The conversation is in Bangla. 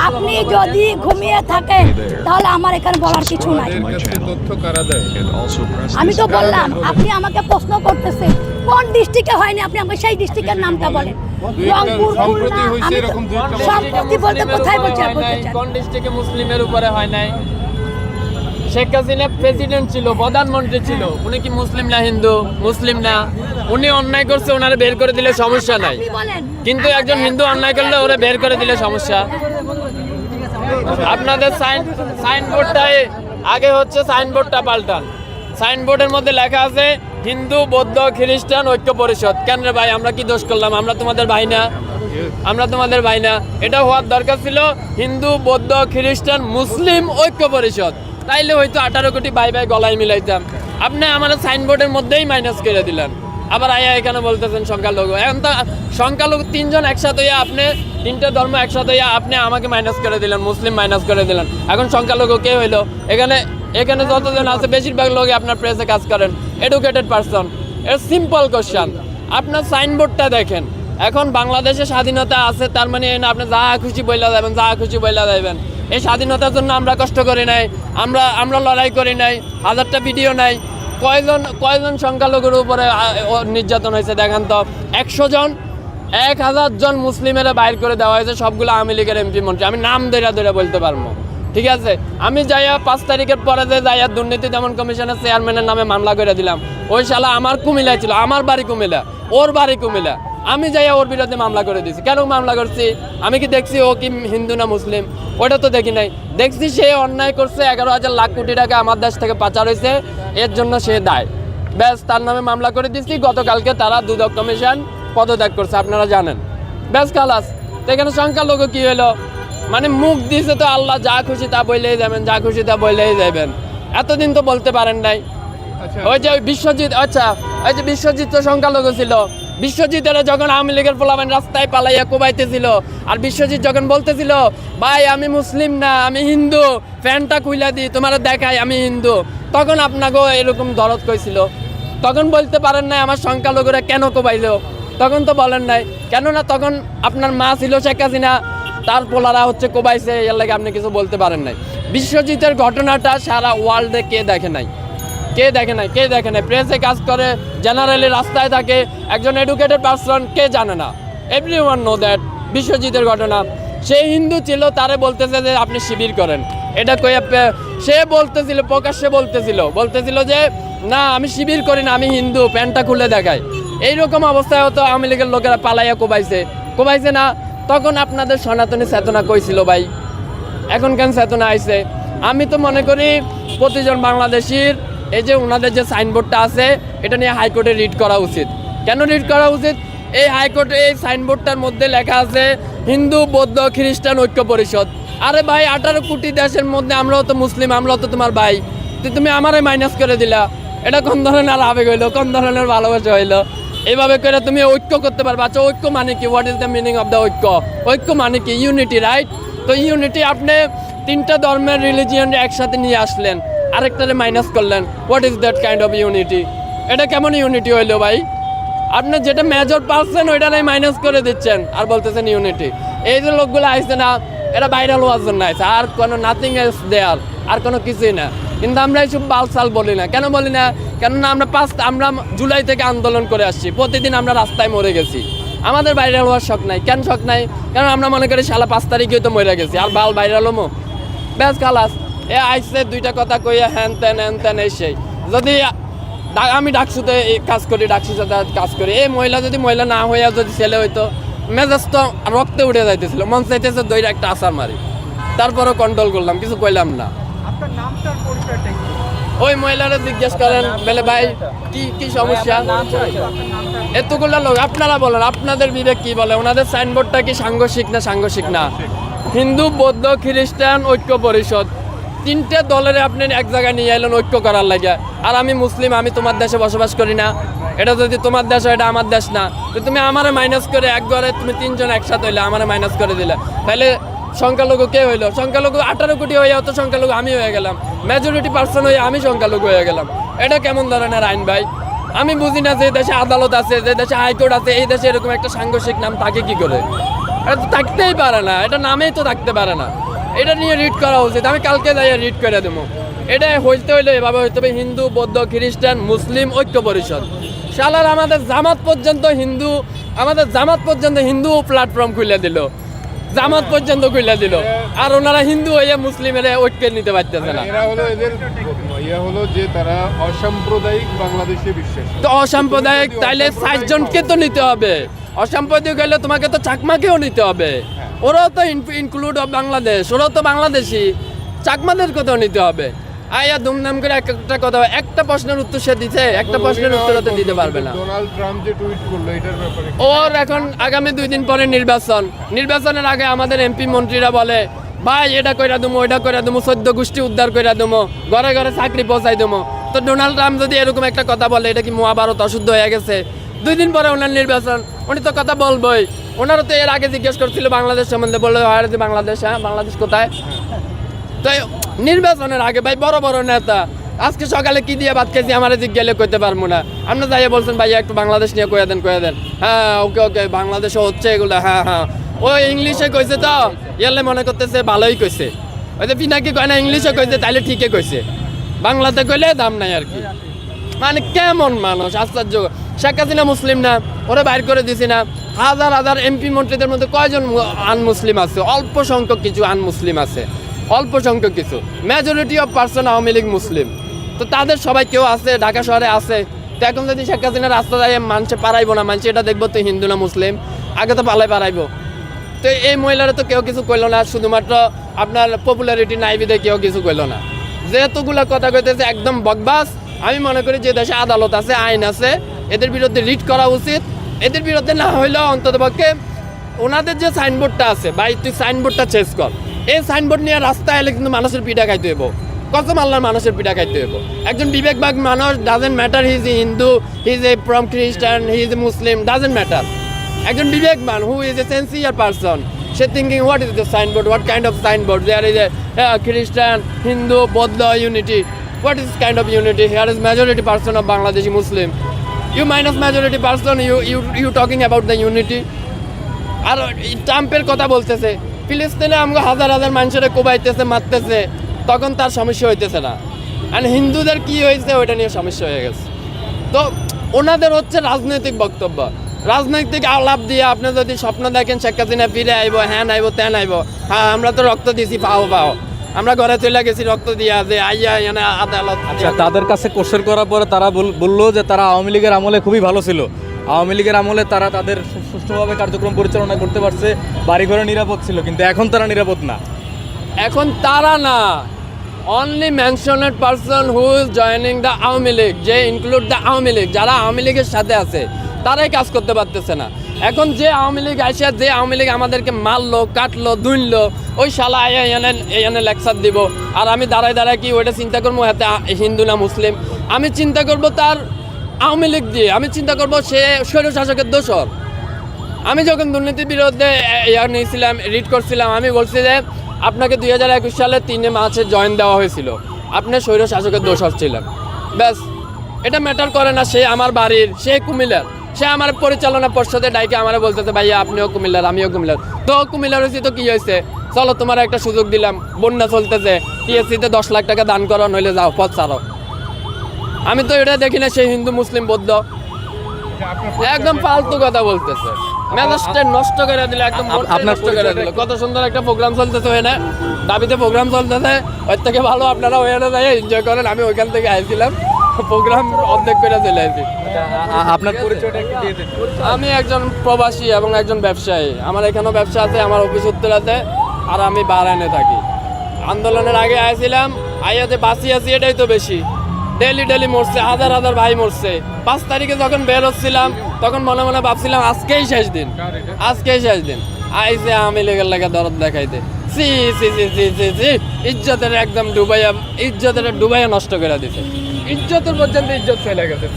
আপনি যদি ঘুমিয়ে থাকেন তাহলে আমার এখানে বলার কিছু নাই। আমি তো বললাম, আপনি আমাকে প্রশ্ন করতেছেন কোন ডিস্ট্রিক্টে হয়নি, আপনি আমাকে সেই ডিস্ট্রিক্টের নামটা বলেন। রংপুর, খুলনা, আমি সম্প্রতি বলতে কোথায় বলছেন? কোন ডিস্ট্রিক্টে মুসলিমের উপরে হয় নাই? শেখ হাসিনা প্রেসিডেন্ট ছিল, প্রধানমন্ত্রী ছিল, উনি কি মুসলিম না হিন্দু? মুসলিম না। উনি অন্যায় করছে, ওনারে বের করে দিলে সমস্যা নাই, কিন্তু একজন হিন্দু অন্যায় করলে ওরা বের করে দিলে সমস্যা। আপনাদের সাইনবোর্ডটাই আগে হচ্ছে, সাইনবোর্ডটা পাল্টান। সাইনবোর্ডের মধ্যে লেখা আছে হিন্দু, বৌদ্ধ, খ্রিস্টান ঐক্য পরিষদ। কেন রে ভাই, আমরা কি দোষ করলাম? আমরা তোমাদের ভাই না? আমরা তোমাদের ভাই না? এটা হওয়ার দরকার ছিল হিন্দু, বৌদ্ধ, খ্রিস্টান, মুসলিম ঐক্য পরিষদ। তাইলে হয়তো 18 কোটি ভাই ভাই গলায় মিলাইতাম। আপনি আমার সাইনবোর্ডের মধ্যেই মাইনাস করে দিলেন। আবার আয়া এখানে বলতেছেন সংখ্যালঘু। এখন তো সংখ্যালঘু তিনজন একসাথে হইয়া, আপনি তিনটে ধর্ম একসাথে হইয়া আপনি আমাকে মাইনাস করে দিলেন, মুসলিম মাইনাস করে দিলেন। এখন সংখ্যালঘু কে হইলো? এখানে এখানে যতজন আছে বেশিরভাগ লোকই আপনার প্রেসে কাজ করেন, এডুকেটেড পারসন। এর সিম্পল কোশ্চেন, আপনার সাইনবোর্ডটা দেখেন। এখন বাংলাদেশে স্বাধীনতা আছে, তার মানে আপনি যা খুশি বইলা যাবেন, যা খুশি বইলা যাবেন। এই স্বাধীনতার জন্য আমরা কষ্ট করি নাই, আমরা লড়াই করি নাই, হাজারটা ভিডিও নাই। কয়জন সংখ্যালঘুর উপরে নির্যাতন হয়েছে দেখান তো? 100 জন, 1000 জন মুসলিমেরা বাইর করে দেওয়া হয়েছে, সবগুলো আওয়ামী লীগের এমপি মন্ত্রী। আমি নাম ধরে বলতে পারবো, ঠিক আছে? আমি যাইয়া 5 তারিখের পরে যে যাইয়া দুর্নীতি দমন কমিশনের চেয়ারম্যানের নামে মামলা করে দিলাম। ওই শালা আমার কুমিল্লায় ছিল, আমার বাড়ি কুমিল্লা, ওর বাড়ি কুমিল্লা। আমি যাইয়া ওর বিরুদ্ধে মামলা করে দিয়েছি। কেন মামলা করছি? আমি কি দেখছি ও কি হিন্দু না মুসলিম? ওটা তো দেখি নাই। দেখছি সে অন্যায় করছে, 11,000 লাখ কোটি টাকা আমার দেশ থেকে পাচার হয়েছে, এর জন্য সে দায়। ব্যাস, তার নামে মামলা করে দিচ্ছি। গতকালকে তারা দুদক কমিশন পদত্যাগ করছে, আপনারা জানেন। ব্যাস, খালাস। তো এখানে সংখ্যালঘু কি হলো? মানে মুখ দিয়েছে তো আল্লাহ, যা খুশি তা বললেই যাবেন, যা খুশি তা বললেই যাবেন। এতদিন তো বলতে পারেন নাই। ওই যে বিশ্বজিৎ, আচ্ছা ওই যে বিশ্বজিৎ তো সংখ্যালঘু ছিল। বিশ্বজিতের যখন আওয়ামী লীগের পোলাবেন রাস্তায় পালাইয়া কোবাইতেছিল, আর বিশ্বজিৎ যখন বলতেছিল ভাই আমি মুসলিম না, আমি হিন্দু, ফ্যানটা খুইলা দিই তোমার দেখাই আমি হিন্দু, তখন আপনাকেও এরকম দরদ কইছিল। তখন বলতে পারেন নাই আমার সংখ্যালঘুরা কেন কোবাইলো? তখন তো বলেন নাই। কেননা তখন আপনার মা ছিল শেখ হাসিনা, তার পোলারা হচ্ছে কোবাইছে, এর লাগে আপনি কিছু বলতে পারেন নাই। বিশ্বজিতের ঘটনাটা সারা ওয়ার্ল্ডে কে দেখে নাই? কে দেখে নাই? কে দেখে নাই? প্রেসে কাজ করে, জেনারেলি রাস্তায় থাকে, একজন এডুকেটেড পারসন, কে জানে না? Everyone know that. বিশ্বজিতের ঘটনা, সে হিন্দু ছিল, তারে বলতেছে যে আপনি শিবির করেন। এটা কই সে বলতেছিল, প্রকাশ্যে বলতেছিল যে না আমি শিবির করি না, আমি হিন্দু, প্যান্টটা খুলে দেখায়। এইরকম অবস্থায় হতো আওয়ামী লীগের লোকেরা পালাইয়া কোবাইছে না? তখন আপনাদের সনাতনী চেতনা কইছিল ভাই, এখন কেন চেতনা আইছে? আমি তো মনে করি প্রতিজন বাংলাদেশির এই যে ওনাদের যে সাইনবোর্ডটা আছে, এটা নিয়ে হাইকোর্টে রিট করা উচিত। কেন রিট করা উচিত? এই হাইকোর্টে এই সাইনবোর্ডটার মধ্যে লেখা আছে হিন্দু, বৌদ্ধ, খ্রিস্টান ঐক্য পরিষদ। আরে ভাই, 18 কোটি দেশের মধ্যে আমরাও তো মুসলিম, আমরাও তো তোমার ভাই, তুমি আমারে মাইনাস করে দিলা। এটা কোন ধরনের আবেগ হইলো? কোন ধরনের ভালোবাসা হইলো? এইভাবে করে তুমি ঐক্য করতে পারবে? আচ্ছা, ঐক্য মানে কি? What is the meaning of the ঐক্য? ঐক্য মানে কি? Unity, right? তো ইউনিটি, আপনি 3টা ধর্মের রিলিজিয়ন একসাথে নিয়ে আসলেন, আরেকটারে মাইনাস করলেন। What is that kind of unity? এটা কেমন ইউনিটি হইলো ভাই? আপনি যেটা মেজর পাচ্ছেন ওইটাই মাইনাস করে দিচ্ছেন আর বলতেছেন ইউনিটি। এই যে লোকগুলো আইসে না, এটা ভাইরাল হওয়ার জন্য আইসে, আর কোনো নাথিং এলস দেয়ার, আর কোনো কিছুই না। কিন্তু আমরা এইসব বালসাল বলি না। কেন বলি না? কেননা আমরা জুলাই থেকে আন্দোলন করে আসছি, প্রতিদিন আমরা রাস্তায় মরে গেছি। আমাদের ভাইরাল হওয়ার শখ নাই। কেন শখ নাই? কারণ আমরা মনে করি শালা 5 তারিখে তো মরে গেছি, আর ভাইরাল হমো। ব্যাস, খালাস। এ আইসে 2টা কথা কইয়া হ্যান তেন এই সেই। যদি আমি ডাকসুতে কাজ করি, ডাকসুর সাথে কাজ করি, এই মহিলা যদি মহিলা না হইয়া যদি ছেলে হইতো, মেজাজ তো রক্তে উঠে যাইতেছিল, মন চাইতেছে দইরা একটা আসার মারি। তারপরও কন্ট্রোল করলাম, কিছু কইলাম না। ওই মহিলারা জিজ্ঞেস করেন, বলে ভাই কি সমস্যা? এতগুলো লোক, আপনারা বলেন আপনাদের বিবেক কি বলে? ওনাদের সাইনবোর্ডটা কি সাংঘর্ষিক না? হিন্দু, বৌদ্ধ, খ্রিস্টান ঐক্য পরিষদ, 3টে দলের আপনি এক জায়গায় নিয়ে এলেন ঐক্য করার লাগে। আর আমি মুসলিম, আমি তোমার দেশে বসবাস করি না। এটা যদি তোমার দেশ হয়, এটা আমার দেশ না। তো তুমি আমারে মাইনাস করে একবারে তুমি 3 জন একসাথে হইলে, আমারে মাইনাস করে দিলে, তাহলে সংখ্যালঘু কে হইলো? সংখ্যালঘু 18 কোটি হয়ে তো সংখ্যালঘু আমি হয়ে গেলাম, মেজরিটি পার্সন হয়ে আমি সংখ্যালঘু হয়ে গেলাম। এটা কেমন ধরনের আইন ভাই? আমি বুঝি না যে দেশে আদালত আছে, যে দেশে হাইকোর্ট আছে, এই দেশে এরকম একটা সাংঘর্ষিক নাম থাকে কি করে? এটা তো থাকতেই পারে না, এটা নামেই তো থাকতে পারে না। এটা নিয়ে রিড করা উচিত, আমি কালকে যাই রিড করে দেবো। এটা হইতে হইলে এভাবে হইতে হবে, হিন্দু বৌদ্ধ খ্রিস্টান মুসলিম ঐক্য পরিষদ। শালার আমাদের জামাত পর্যন্ত হিন্দু প্ল্যাটফর্ম খুলে দিল, জামাত পর্যন্ত খুলে দিল, আর ওনারা হিন্দু হয়ে মুসলিমের ঐক্য নিতে পারতেছে না। এরা হলো এদের হলো যে তারা অসাম্প্রদায়িক বাংলাদেশে বিশ্বাস। তো অসাম্প্রদায়িক তাইলে 60 জনকে তো নিতে হবে, অসাম্প্রদায়িক হলে তোমাকে তো চাকমাকেও নিতে হবে। ওরাও তো ইনক্লুড অফ বাংলাদেশ, ওরাও তো বাংলাদেশি, চাকমাদের কথাও নিতে হবে। আয়া দুমদাম করে একটা কথা, একটা প্রশ্নের উত্তর সে দিতে, একটা প্রশ্নের উত্তর তো দিতে পারবে না। ডোনাল্ড ট্রাম্প যে টুইট করলো এটার ব্যাপারে ওর এখন আগামী 2 দিন পরে নির্বাচনের আগে আমাদের এমপি মন্ত্রীরা বলে ভাই এটা কইরা দেবো, ওইটা কইরা দেবো, 14 গোষ্ঠী উদ্ধার কইরা দেবো, ঘরে ঘরে চাকরি পৌঁছাই দেবো। তো ডোনাল্ড ট্রাম্প যদি এরকম একটা কথা বলে, এটা কি মহাভারত অশুদ্ধ হয়ে গেছে? 2 দিন পরে ওনার নির্বাচন, উনি তো কথা বলবই। ওনারা তো এর আগে জিজ্ঞেস করছিল বাংলাদেশ সম্বন্ধে, বললো হয় যে বাংলাদেশ, হ্যাঁ বাংলাদেশ কোথায়? তো নির্বাচনের আগে ভাই বড় বড় নেতা আজকে সকালে কি দিয়ে ভাত খেয়েছি আমার জিজ্ঞাসা করতে পারবো না। আপনি যাইয়া বলছেন ভাইয়া একটু বাংলাদেশ নিয়ে কয়ে দেন। হ্যাঁ ওকে বাংলাদেশে হচ্ছে এগুলো, হ্যাঁ ও ইংলিশে কইছে তো এলে মনে করতেছে ভালোই কইছে, ওই যে পিনাকি কয় না ইংলিশে কইছে তাইলে ঠিকই কইছে, বাংলাতে কইলে দাম নাই আর কি। মানে কেমন মানুষ, আশ্চর্য। শেখ হাসিনা মুসলিম না, ওরা বাইর করে দিছি না? হাজার হাজার এমপি মন্ত্রীদের মধ্যে কয়জন আনমুসলিম আছে? অল্প সংখ্যক কিছু আনমুসলিম আছে, অল্প সংখ্যক কিছু। Majority of person Awami League Muslim. তো তাদের সবাই কেউ আছে, ঢাকা শহরে আছে। তো এখন যদি শেখ হাসিনা রাস্তা যায় মানুষে পারাইবো না, মানুষ এটা দেখবো তো হিন্দু না মুসলিম, আগে তো পারাইবো। তো এই মহিলারা তো কেউ কিছু কইলো না, শুধুমাত্র আপনার পপুলারিটি নাই বিধে কেউ কিছু কইলো না। যেহেতুগুলো কথা কইতেছে একদম বকবাস। আমি মনে করি যে দেশে আদালত আছে, আইন আছে, এদের বিরুদ্ধে রিট করা উচিত। এদের বিরুদ্ধে না হইলেও অন্ততপক্ষে ওনাদের যে সাইনবোর্ডটা আছে, ভাই তুই সাইনবোর্ডটা চেঞ্জ কর। এই সাইনবোর্ড নিয়ে রাস্তায় এলে কিন্তু মানুষের পিঠা খাইতে হইব, কসম আল্লাহর মানুষের পিঠা খাইতে হইব। একজন বিবেকবান মানুষ, doesn't matter he is a Hindu, he is a from Christian, he is a Muslim, doesn't matter. একজন বিবেকবান who is a sincere person, সে thinking what is the signboard, what kind of signboard, there is a Christian, Hindu, Bauddha unity, what is kind of unity, here is majority person of Bangladeshi Muslim, you minus majority person, you talking about the unity. আর ট্রাম্পের কথা বলতেছে, ফিলিস্তিনে আমাকে হাজার হাজার মানুষের কোবাইতেছে, মারতেছে, তখন তার সমস্যা হইতেছে না। আর হিন্দুদের কি হয়েছে ওইটা নিয়ে সমস্যা হয়ে গেছে। তো ওনাদের হচ্ছে রাজনৈতিক বক্তব্য, রাজনৈতিক আলাপ দিয়ে আপনি যদি স্বপ্ন দেখেন শেখ হাসিনা ফিরে আইব, হ্যাঁ আইব, তেন আইব, হ্যাঁ আমরা তো রক্ত দিয়েছি, পাও আমরা ঘরে চলে গেছি রক্ত দিয়া, যে আইয়া এনে আদালত। আচ্ছা, তাদের কাছে কোশ্চেন করার পরে তারা বললো যে তারা আওয়ামী লীগের আমলে খুবই ভালো ছিল, আওয়ামী লীগের আমলে তারা তাদের সুষ্ঠুভাবে কার্যক্রম পরিচালনা করতে পারছে, বাড়িঘরে নিরাপদ ছিল, কিন্তু এখন তারা নিরাপদ না। এখন তারা না, only মেনশনেড person who is joining the Awami League, যে ইনক্লুড দ্য আওয়ামী লীগ, যারা আওয়ামী লীগের সাথে আছে তারাই কাজ করতে পারতেছে না। এখন যে আওয়ামী লীগ আসে, যে আওয়ামী লীগ আমাদেরকে মারলো, কাটলো, দুইনলো, ওই শালা এনে লেকচার দিব, আর আমি দাঁড়ায় কি ওইটা চিন্তা করবো হাতে হিন্দু না মুসলিম? আমি চিন্তা করব তার আওয়ামী লীগ দিয়ে, আমি চিন্তা করব সে স্বৈরশাসকের দোষর। আমি যখন দুর্নীতির বিরুদ্ধে নিয়েছিলাম, রিড করছিলাম, আমি বলছি যে আপনাকে 2021 সালে 3 মার্চে জয়েন দেওয়া হয়েছিল, আপনি স্বৈরশাসকের দোষর ছিলেন। ব্যাস, এটা ম্যাটার করে না। সে আমার বাড়ির, সে কুমিল্লার, সে আমার পরিচালনা পর্ষদে ডাইকে আমার বলতেছে ভাইয়া আপনিও কুমিল্লার, আমিও কুমিল্লার। তো কুমিল্লার হয়েছি তো কি হয়েছে, চলো তোমার একটা সুযোগ দিলাম, বন্যা চলতেছে, টিএসসিতে 10 লাখ টাকা দান করো, নইলে যাও পথ ছাড়ো। আমি তো এটা দেখি না সে হিন্দু মুসলিম বৌদ্ধ, একদম ফালতু কথা বলতেছে, মেজাজটা নষ্ট করে দিল, একদম নষ্ট করে দিল। কত সুন্দর একটা প্রোগ্রাম চলতেছে, হয় না দাবিতে প্রোগ্রাম চলতেছে, ওর থেকে ভালো আপনারা ওখানে যাই এনজয় করেন। আমি ওইখান থেকে আইছিলাম, প্রোগ্রাম অর্ধেক করে চলে আসি। আপনার পরিচয়টা একটু দিয়ে দিন। আমি একজন প্রবাসী এবং একজন ব্যবসায়ী, আমার এখানেও ব্যবসা আছে, আমার অফিস উত্তরাতে, আর আমি বাহরাইনে থাকি। আন্দোলনের আগে আইছিলাম, আইয়াতে বাঁচি আছি এটাই তো বেশি। ডেলি মরছে, হাজার হাজার ভাই মরছে। 5 তারিখে যখন বের হচ্ছিলাম তখন মনে মনে ভাবছিলাম আজকেই শেষ দিন, আজকেই শেষ দিন। আইসে আমি লেগের লেগে দরদ দেখাইতে, সি সি সি সি সি সি ইজ্জতের একদম ডুবাইয়া নষ্ট করে দিছে, ইজ্জতের পর্যন্ত ইজ্জত চলে গেছে।